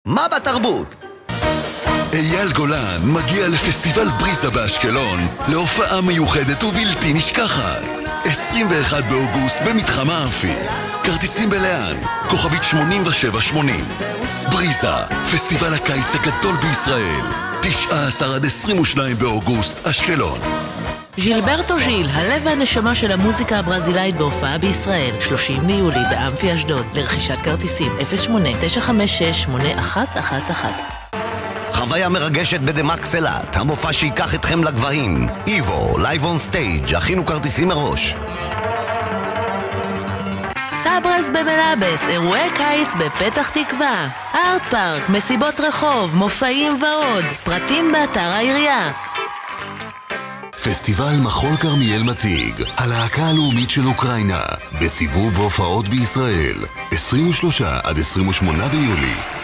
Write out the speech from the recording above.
מה בתרבות? אייל גולן מגיע לפסטיבל בריזה באשקלון להופעה מיוחדת ובלתי נשכחת. 21 באוגוסט במתחם האמפי. כרטיסים בלאן, כוכבית 8780. בריזה, פסטיבל הקיץ הגדול בישראל. 19 עד 22 באוגוסט, אשקלון. ז'ילברטו ז'יל, הלב והנשמה של המוזיקה הברזילאית בהופעה בישראל. 30 ביולי באמפי אשדוד. לרכישת כרטיסים 08-956-8111. חוויה מרגשת בדמקס אילת, המופע שיקח אתכם לגבהים. איבו, לייב און סטייג', הכינו כרטיסים מראש. סברס במלאבס, אירועי קיץ בפתח תקווה. ארט פארק, מסיבות רחוב, מופעים ועוד. פרטים באתר העירייה. פסטיבל מחול כרמיאל מציג הלהקה הלאומית של אוקראינה בסיבוב הופעות בישראל 23 עד 28 ביולי.